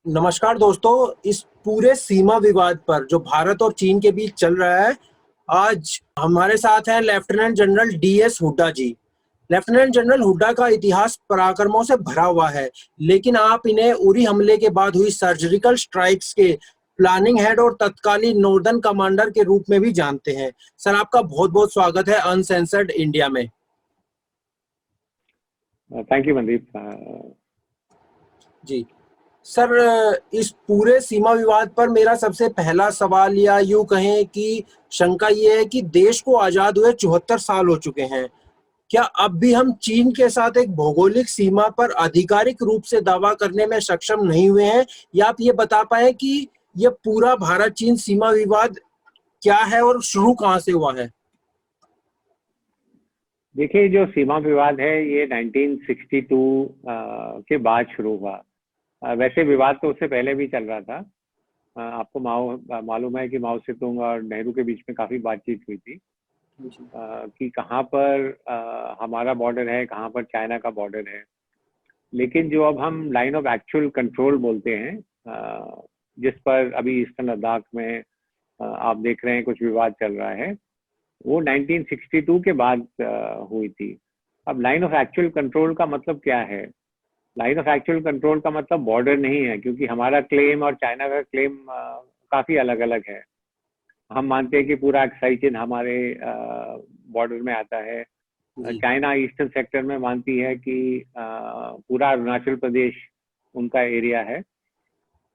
नमस्कार दोस्तों। इस पूरे सीमा विवाद पर जो भारत और चीन के बीच चल रहा है, आज हमारे साथ है लेफ्टिनेंट जनरल डीएस हुड्डा जी। लेफ्टिनेंट जनरल हुड्डा का इतिहास पराक्रमों से भरा हुआ है, लेकिन आप इन्हें उरी हमले के बाद हुई सर्जिकल स्ट्राइक्स के प्लानिंग हेड और तत्कालीन नॉर्दर्न कमांडर के रूप में भी जानते हैं। सर, आपका बहुत बहुत स्वागत है अनसेंसर्ड इंडिया में। Thank you Mandeep. जी सर, इस पूरे सीमा विवाद पर मेरा सबसे पहला सवाल या यूं कहें कि शंका ये है कि देश को आजाद हुए 74 साल हो चुके हैं। क्या अब भी हम चीन के साथ एक भौगोलिक सीमा पर आधिकारिक रूप से दावा करने में सक्षम नहीं हुए हैं? या आप ये बता पाए कि ये पूरा भारत चीन सीमा विवाद क्या है और शुरू कहां से हुआ है? देखिए, जो सीमा विवाद है ये 1962 के बाद शुरू हुआ। वैसे विवाद तो उससे पहले भी चल रहा था। आपको मालूम है कि माओ सेतुंग और नेहरू के बीच में काफी बातचीत हुई थी कि कहाँ पर हमारा बॉर्डर है, कहाँ पर चाइना का बॉर्डर है। लेकिन जो अब हम लाइन ऑफ एक्चुअल कंट्रोल बोलते हैं, जिस पर अभी ईस्टर्न लद्दाख में आप देख रहे हैं कुछ विवाद चल रहा है, वो 1962 के बाद हुई थी। अब लाइन ऑफ एक्चुअल कंट्रोल का मतलब क्या है? लाइन ऑफ एक्चुअल कंट्रोल का मतलब बॉर्डर नहीं है, क्योंकि हमारा क्लेम और चाइना का क्लेम काफी अलग अलग है। हम मानते हैं कि पूरा एक्साई चीन हमारे बॉर्डर में आता है। चाइना ईस्टर्न सेक्टर में मानती है कि पूरा अरुणाचल प्रदेश उनका एरिया है।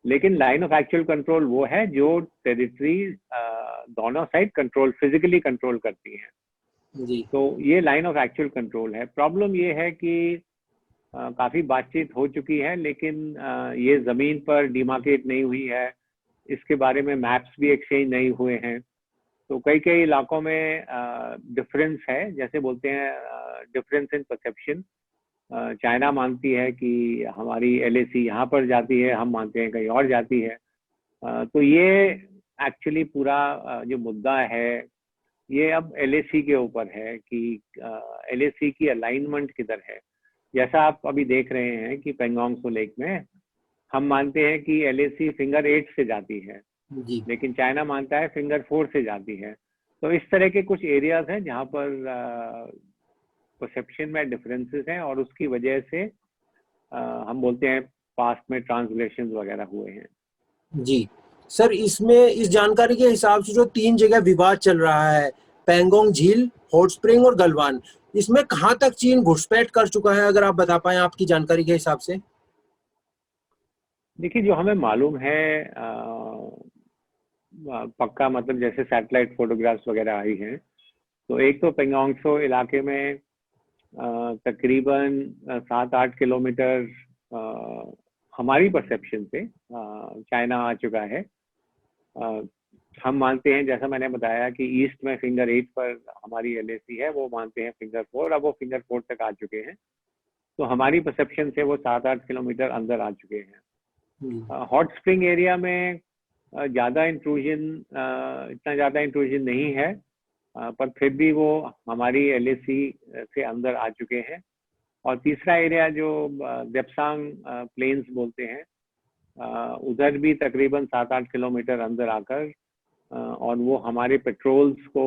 लेकिन लाइन ऑफ एक्चुअल कंट्रोल वो है जो टेरिटरी दोनों साइड कंट्रोल, फिजिकली कंट्रोल करती हैं। जी। तो ये लाइन ऑफ एक्चुअल कंट्रोल है। प्रॉब्लम ये है कि काफी बातचीत हो चुकी है, लेकिन ये जमीन पर डिमार्केट नहीं हुई है। इसके बारे में मैप्स भी एक्सचेंज नहीं हुए हैं। तो कई कई इलाकों में डिफरेंस है, जैसे बोलते हैं डिफरेंस इन परसेप्शन। चाइना मानती है कि हमारी एलएसी यहाँ पर जाती है, हम मानते हैं कहीं और जाती है। तो ये एक्चुअली पूरा जो मुद्दा है ये अब एलएसी के ऊपर है कि एलएसी की अलाइनमेंट किधर है। जैसा आप अभी देख रहे हैं कि पेंगोंग त्सो लेक में हम मानते हैं कि एलएसी फिंगर 8 से जाती है, जी। लेकिन चाइना मानता है फिंगर 4 से जाती है। तो इस तरह के कुछ एरियाज हैं जहाँ पर परसेप्शन में डिफरेंसेस हैं, और उसकी वजह से हम बोलते हैं पास्ट में ट्रांसलेशन वगैरह हुए हैं। जी सर, इसमें इस जानकारी के हिसाब से जो 3 जगह विवाद चल रहा है, पैंगोंग झील, हॉट स्प्रिंग और गलवान, इसमें कहां तक चीन घुसपैठ कर चुका है, अगर आप बता पाए आपकी जानकारी के हिसाब से? देखिए, जो हमें मालूम है पक्का, मतलब जैसे सैटेलाइट फोटोग्राफ्स वगैरह आई हैं, तो एक तो पेंगोंग त्सो इलाके में तकरीबन 7-8 किलोमीटर हमारी परसेप्शन से चाइना आ चुका है। हम मानते हैं, जैसा मैंने बताया, कि ईस्ट में फिंगर 8 पर हमारी एलएसी है, वो मानते हैं फिंगर 4। अब वो फिंगर 4 तक आ चुके हैं, तो हमारी परसेप्शन से वो 7-8 किलोमीटर अंदर आ चुके हैं। हॉट स्प्रिंग एरिया में ज़्यादा इंट्रूजन, इतना ज़्यादा इंट्रूजन नहीं है, पर फिर भी वो हमारी एलएसी से अंदर आ चुके हैं। और तीसरा एरिया जो देप्सांग प्लेन्स बोलते हैं, उधर भी तकरीबन 7-8 किलोमीटर अंदर आकर और वो हमारे पेट्रोल्स को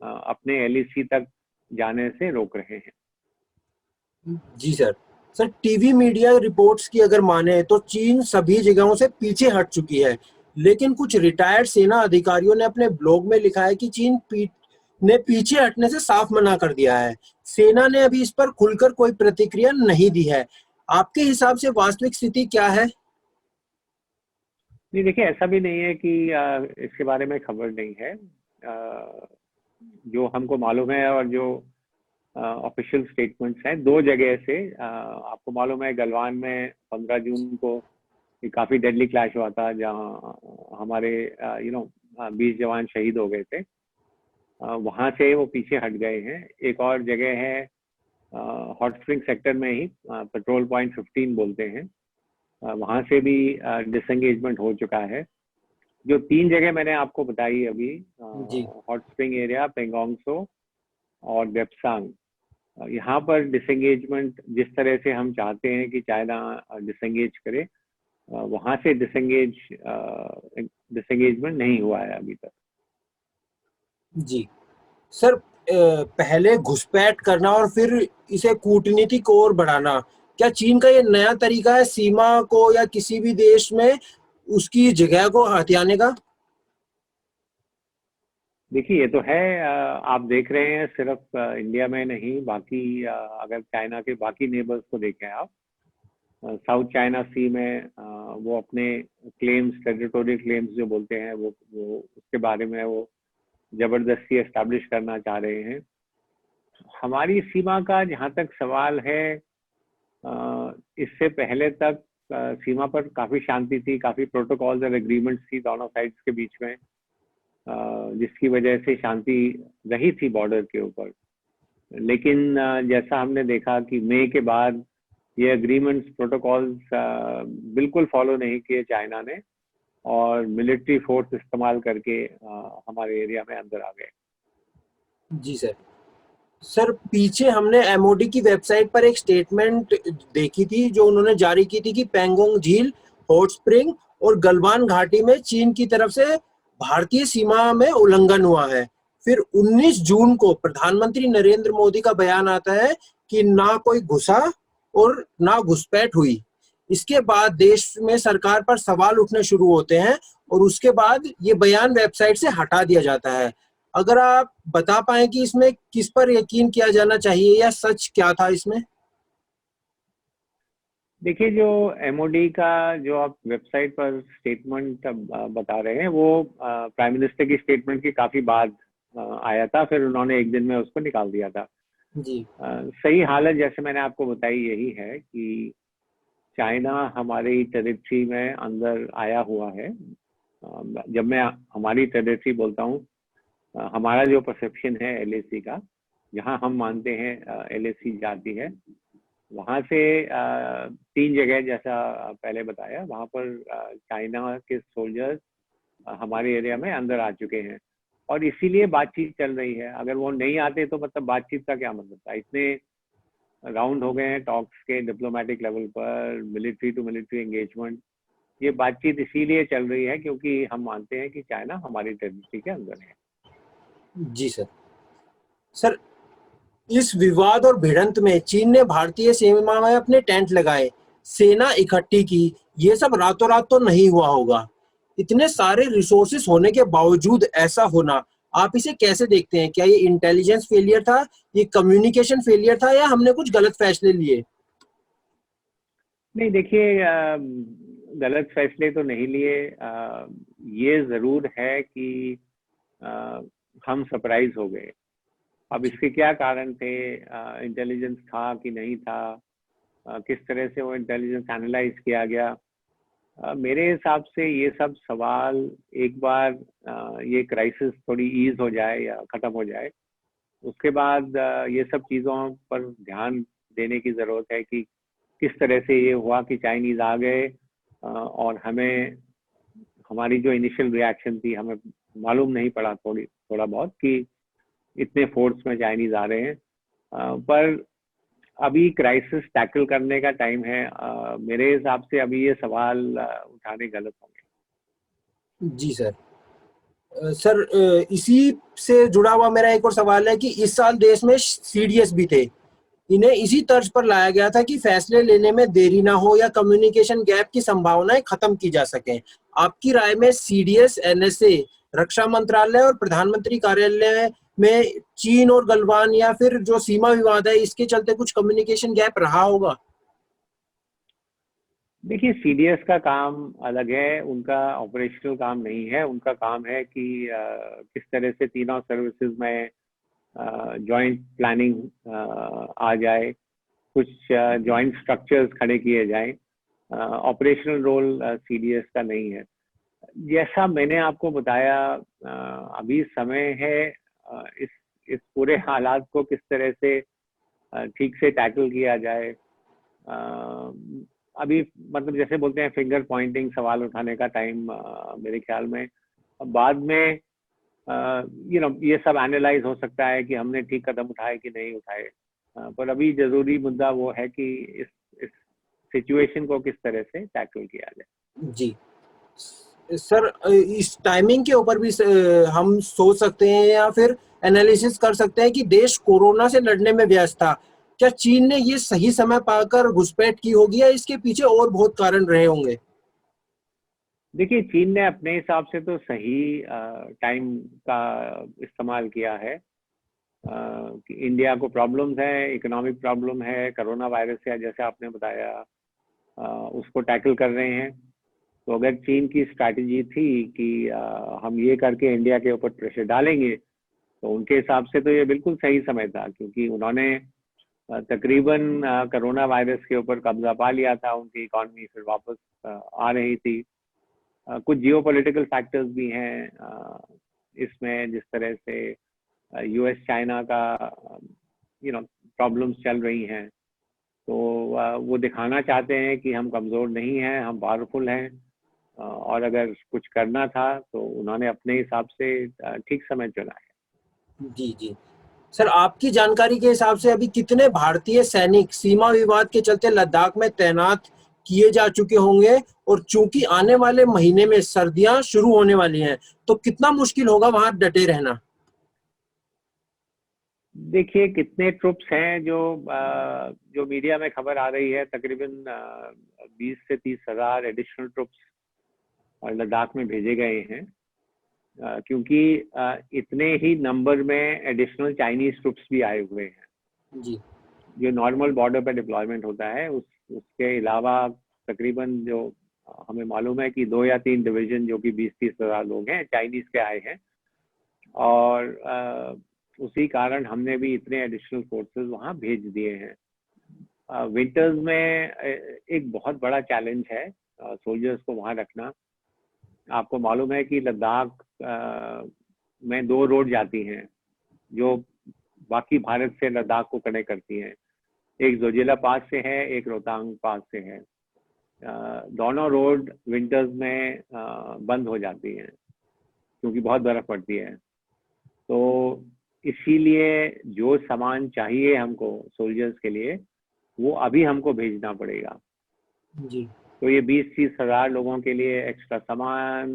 अपने एलएसी तक जाने से रोक रहे हैं। जी sir. Sir, TV media reports की अगर माने तो चीन सभी जगहों से पीछे हट चुकी है, लेकिन कुछ रिटायर्ड सेना अधिकारियों ने अपने ब्लॉग में लिखा है कि चीन ने पीछे हटने से साफ मना कर दिया है। सेना ने अभी इस पर खुलकर कोई प्रतिक्रिया नहीं दी है। आपके हिसाब से वास्तविक स्थिति क्या है? नहीं, देखिए, ऐसा भी नहीं है कि इसके बारे में खबर नहीं है। जो हमको मालूम है और जो ऑफिशियल स्टेटमेंट्स हैं, 2 जगह से आपको मालूम है, गलवान में 15 जून को काफी डेडली क्लैश हुआ था, जहां हमारे 20 जवान शहीद हो गए थे। वहां से वो पीछे हट गए हैं। एक और जगह है हॉट स्प्रिंग सेक्टर में ही, पेट्रोल पॉइंट 15 बोलते हैं, वहां से भी डिसएंगेजमेंट हो चुका है। जो 3 जगह मैंने आपको बताई अभी, जी। Hot spring area, Pangong Tso और देप्सांग, यहाँ पर डिसएंगेजमेंट जिस तरह से हम चाहते हैं कि चाइना डिसएंगेज करे, वहां से डिसंगेजमेंट नहीं हुआ है अभी तक। जी सर, पहले घुसपैठ करना और फिर इसे कूटनीतिक ओर बढ़ाना, क्या चीन का ये नया तरीका है सीमा को या किसी भी देश में उसकी जगह को हथियाने का? देखिए, ये तो है। आप देख रहे हैं सिर्फ इंडिया में नहीं, बाकी अगर चाइना के बाकी नेबर्स को देखें आप, साउथ चाइना सी में वो अपने क्लेम्स, टेरिटोरियल क्लेम्स जो बोलते हैं, वो उसके बारे में वो जबरदस्ती एस्टैब्लिश करना चाह रहे हैं। हमारी सीमा का जहाँ तक सवाल है, इससे पहले तक सीमा पर काफी शांति थी, काफी प्रोटोकॉल्स और एग्रीमेंट्स थी दोनों साइड्स के बीच में, जिसकी वजह से शांति रही थी बॉर्डर के ऊपर। लेकिन जैसा हमने देखा कि मई के बाद ये एग्रीमेंट्स, प्रोटोकॉल्स बिल्कुल फॉलो नहीं किए चाइना ने, और मिलिट्री फोर्स इस्तेमाल करके हमारे एरिया में अंदर आ गए। जी सर। सर, पीछे हमने एमओडी की वेबसाइट पर एक स्टेटमेंट देखी थी जो उन्होंने जारी की थी कि पैंगोंग झील, हॉट स्प्रिंग और गलवान घाटी में चीन की तरफ से भारतीय सीमा में उल्लंघन हुआ है। फिर 19 जून को प्रधानमंत्री नरेंद्र मोदी का बयान आता है कि ना कोई घुसा और ना घुसपैठ हुई। इसके बाद देश में सरकार पर सवाल उठने शुरू होते हैं और उसके बाद ये बयान वेबसाइट से हटा दिया जाता है। अगर आप बता पाएं कि इसमें किस पर यकीन किया जाना चाहिए या सच क्या था इसमें? देखिए, जो एमओडी का जो आप वेबसाइट पर स्टेटमेंट बता रहे हैं, वो प्राइम मिनिस्टर की स्टेटमेंट के काफी बाद आया था, फिर उन्होंने एक दिन में उसको निकाल दिया था। जी। सही हालत जैसे मैंने आपको बताई यही है कि चाइना हमारी टेरिटरी में अंदर आया हुआ है। जब मैं हमारी टेरिटरी बोलता हूँ, हमारा जो परसेप्शन है एलएसी का, जहाँ हम मानते हैं एलएसी जाती है, वहां से 3 जगह जैसा पहले बताया, वहां पर चाइना के सोल्जर्स हमारे एरिया में अंदर आ चुके हैं, और इसीलिए बातचीत चल रही है। अगर वो नहीं आते तो मतलब बातचीत का क्या मतलब था? इतने राउंड हो गए हैं टॉक्स के डिप्लोमेटिक लेवल पर, मिलिट्री टू मिलिट्री एंगेजमेंट। ये बातचीत इसीलिए चल रही है क्योंकि हम मानते हैं कि चाइना हमारी टेरिटरी के अंदर है। जी सर। सर, इस विवाद और भिड़ंत में चीन ने भारतीय सीमा में अपने टेंट लगाए, सेना इकट्ठी की। ये सब रातों रात तो नहीं हुआ होगा। इतने सारे रिसोर्सेस होने के बावजूद ऐसा होना, आप इसे कैसे देखते हैं? क्या ये इंटेलिजेंस फेलियर था, ये कम्युनिकेशन फेलियर था, या हमने कुछ गलत फैसले लिए? नहीं, देखिए, गलत फैसले तो नहीं लिए। ये जरूर है कि हम सरप्राइज हो गए। अब इसके क्या कारण थे? इंटेलिजेंस था कि नहीं था? किस तरह से वो इंटेलिजेंस एनालाइज किया गया? मेरे हिसाब से ये सब सवाल, एक बार ये क्राइसिस थोड़ी ईज हो जाए या खत्म हो जाए, उसके बाद ये सब चीज़ों पर ध्यान देने की ज़रूरत है कि किस तरह से ये हुआ कि चाइनीज़ आ गए, और हमें, हमारी जो इनिशियल रिएक्शन थी, हमें मालूम नहीं पड़ा थोड़ा बहुत कि इतने फोर्स में चाइनीज़ आ रहे हैं। पर अभी क्राइसिस टैकल करने का टाइम है। मेरे हिसाब से अभी ये सवाल उठाने गलत होंगे। जी सर। सर, इसी से जुड़ा हुआ मेरा एक और सवाल है कि इस साल देश में सीडीएस भी थे। इन्हें इसी तर्ज पर लाया गया था कि फैसले लेने में देरी ना हो या कम्युनिकेशन गैप की संभावनाएं खत्म की जा सकें। आपकी राय में सीडीएस, एनएसए, रक्षा मंत्रालय और प्रधानमंत्री कार्यालय में चीन और गलवान या फिर जो सीमा विवाद है इसके चलते कुछ कम्युनिकेशन गैप रहा होगा? देखिए, सीडीएस का काम अलग है, उनका ऑपरेशनल काम नहीं है। उनका काम है कि किस तरह से तीनों सर्विसेज में जॉइंट प्लानिंग आ जाए, कुछ जॉइंट स्ट्रक्चर्स खड़े किए जाएं। ऑपरेशनल रोल सीडीएस का नहीं है। जैसा मैंने आपको बताया, अभी समय है इस पूरे हालात को किस तरह से ठीक से टैकल किया जाए। अभी मतलब जैसे बोलते हैं फिंगर पॉइंटिंग, सवाल उठाने का टाइम मेरे ख्याल में बाद में ये सब एनालाइज हो सकता है कि हमने ठीक कदम उठाए कि नहीं उठाए। पर अभी जरूरी मुद्दा वो है कि इस सिचुएशन को किस तरह से टैकल किया जाए। जी सर, इस टाइमिंग के ऊपर भी हम सोच सकते हैं या फिर एनालिसिस कर सकते हैं कि देश कोरोना से लड़ने में व्यस्त था। क्या चीन ने ये सही समय पाकर घुसपैठ की होगी या इसके पीछे और बहुत कारण रहे होंगे? देखिए, चीन ने अपने हिसाब से तो सही टाइम का इस्तेमाल किया है। कि इंडिया को प्रॉब्लम्स है, इकोनॉमिक प्रॉब्लम है, कोरोना वायरस है जैसे आपने बताया, उसको टैकल कर रहे हैं। तो अगर चीन की स्ट्रैटेजी थी कि हम ये करके इंडिया के ऊपर प्रेशर डालेंगे, तो उनके हिसाब से तो ये बिल्कुल सही समय था, क्योंकि उन्होंने तकरीबन कोरोना वायरस के ऊपर कब्जा पा लिया था। उनकी इकॉनमी फिर वापस आ रही थी। कुछ जियोपॉलिटिकल फैक्टर्स भी हैं इसमें, जिस तरह से यूएस चाइना का प्रॉब्लम्स चल रही हैं। तो वो दिखाना चाहते हैं कि हम कमज़ोर नहीं हैं, हम पावरफुल हैं। और अगर कुछ करना था तो उन्होंने अपने हिसाब से ठीक समय चुना है। जी जी सर, आपकी जानकारी के हिसाब से अभी कितने भारतीय सैनिक सीमा विवाद के चलते लद्दाख में तैनात किए जा चुके होंगे? और चूंकि आने वाले महीने में सर्दियां शुरू होने वाली हैं, तो कितना मुश्किल होगा वहां डटे रहना? देखिए, कितने ट्रुप्स हैं जो मीडिया में खबर आ रही है, तकरीबन 20 से 30 हजार एडिशनल ट्रुप्स लद्दाख में भेजे गए हैं। क्योंकि इतने ही नंबर में एडिशनल चाइनीज ट्रुप्स भी आए हुए हैं। जी जो नॉर्मल बॉर्डर पे डिप्लॉयमेंट होता है, उसके अलावा तकरीबन जो हमें मालूम है कि 2 या 3 डिवीजन जो कि 20-30 हजार लोग हैं चाइनीज के आए हैं। और उसी कारण हमने भी इतने एडिशनल फोर्सेस वहाँ भेज दिए हैं। विंटर्स में एक बहुत बड़ा चैलेंज है सोल्जर्स को वहाँ रखना। आपको मालूम है कि लद्दाख में 2 रोड जाती हैं जो बाकी भारत से लद्दाख को कनेक्ट करती हैं। एक जोजिला पास से है, एक रोहतांग पास से है। दोनों रोड विंटर्स में बंद हो जाती हैं क्योंकि बहुत बर्फ पड़ती है। तो इसीलिए जो सामान चाहिए हमको सोल्जर्स के लिए, वो अभी हमको भेजना पड़ेगा। जी तो ये 20-30 हजार लोगों के लिए एक्स्ट्रा सामान,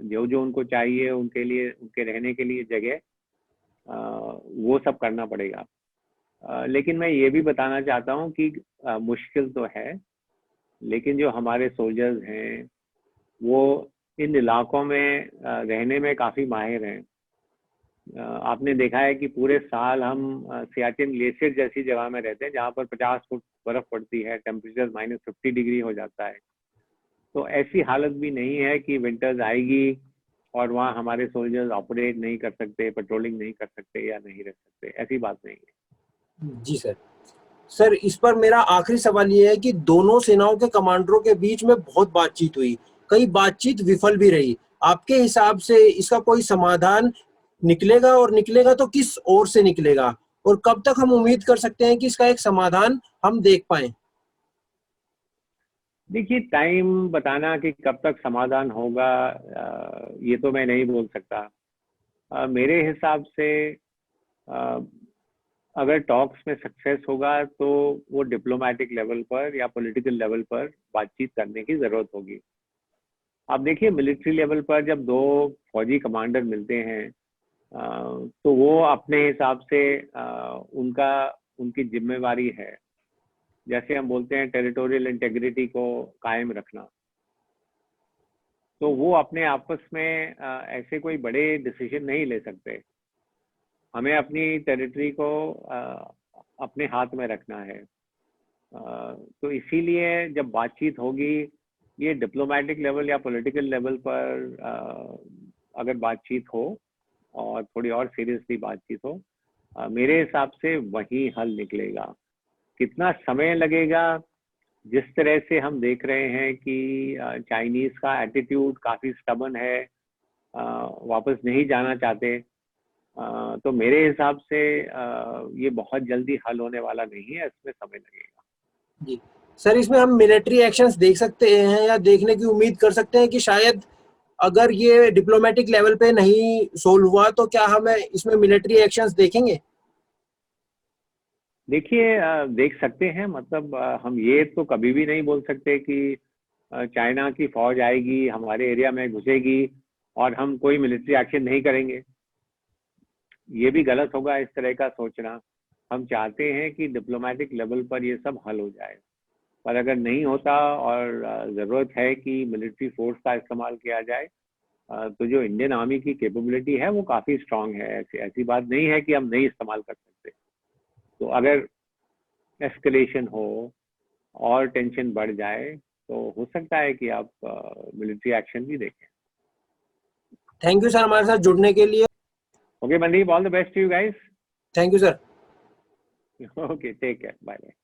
जो जो उनको चाहिए उनके लिए, उनके रहने के लिए जगह, वो सब करना पड़ेगा। लेकिन मैं ये भी बताना चाहता हूँ कि मुश्किल तो है, लेकिन जो हमारे सोल्जर्स हैं वो इन इलाकों में रहने में काफ़ी माहिर हैं। आपने देखा है कि पूरे साल हम सियाचिन ग्लेशियर जैसी जगह में रहते हैं जहाँ पर 50 फुट बर्फ पड़ती है, टेम्परेचर -50 डिग्री हो जाता है। तो ऐसी हालत भी नहीं है कि विंटर्स आएगी और वहाँ हमारे सोल्जर्स ऑपरेट नहीं कर सकते, पेट्रोलिंग नहीं कर सकते या नहीं रह सकते, ऐसी बात नहीं है। जी सर। सर, इस पर मेरा आखिरी सवाल ये है कि दोनों सेनाओं के कमांडरों के बीच में बहुत बातचीत हुई, कई बातचीत विफल भी रही। आपके हिसाब से इसका कोई समाधान निकलेगा, और निकलेगा तो किस ओर से निकलेगा? और कब तक हम उम्मीद कर सकते हैं कि इसका एक समाधान हम देख पाए? देखिए, टाइम बताना कि कब तक समाधान होगा, ये तो मैं नहीं बोल सकता। मेरे हिसाब से अगर टॉक्स में सक्सेस होगा तो वो डिप्लोमेटिक लेवल पर या पॉलिटिकल लेवल पर बातचीत करने की जरूरत होगी। आप देखिए, मिलिट्री लेवल पर जब 2 फौजी कमांडर मिलते हैं तो वो अपने हिसाब से उनकी जिम्मेवारी है, जैसे हम बोलते हैं टेरिटोरियल इंटेग्रिटी को कायम रखना। तो वो अपने आपस में ऐसे कोई बड़े डिसीजन नहीं ले सकते। हमें अपनी टेरिटरी को अपने हाथ में रखना है। तो इसीलिए जब बातचीत होगी, ये डिप्लोमेटिक लेवल या पॉलिटिकल लेवल पर अगर बातचीत हो और थोड़ी और सीरियसली बातचीत हो, मेरे हिसाब से वही हल निकलेगा। कितना समय लगेगा, जिस तरह से हम देख रहे हैं कि चाइनीज का एटीट्यूड काफी स्टबन है, वापस नहीं जाना चाहते, तो मेरे हिसाब से ये बहुत जल्दी हल होने वाला नहीं है, इसमें समय लगेगा। जी सर, इसमें हम मिलिट्री एक्शंस देख सकते हैं या देखने की उम्मीद कर सकते हैं कि शायद अगर ये डिप्लोमेटिक लेवल पे नहीं सोल्व हुआ तो क्या हमें इसमें मिलिट्री एक्शंस देखेंगे? देखिए देख सकते हैं, मतलब हम ये तो कभी भी नहीं बोल सकते कि चाइना की फौज आएगी, हमारे एरिया में घुसेगी और हम कोई मिलिट्री एक्शन नहीं करेंगे। ये भी गलत होगा इस तरह का सोचना। हम चाहते हैं कि डिप्लोमेटिक लेवल पर ये सब हल हो जाए, पर अगर नहीं होता और ज़रूरत है कि मिलिट्री फोर्स का इस्तेमाल किया जाए, तो जो इंडियन आर्मी की कैपेबिलिटी है वो काफ़ी स्ट्रांग है। ऐसी बात नहीं है कि हम नहीं इस्तेमाल कर सकते। तो अगर एस्केलेशन हो और टेंशन बढ़ जाए तो हो सकता है कि आप मिलिट्री एक्शन भी देखें। थैंक यू सर हमारे साथ जुड़ने के लिए। Okay Mandeep, all the best to you guys. Thank you sir. Okay, take care, bye bye.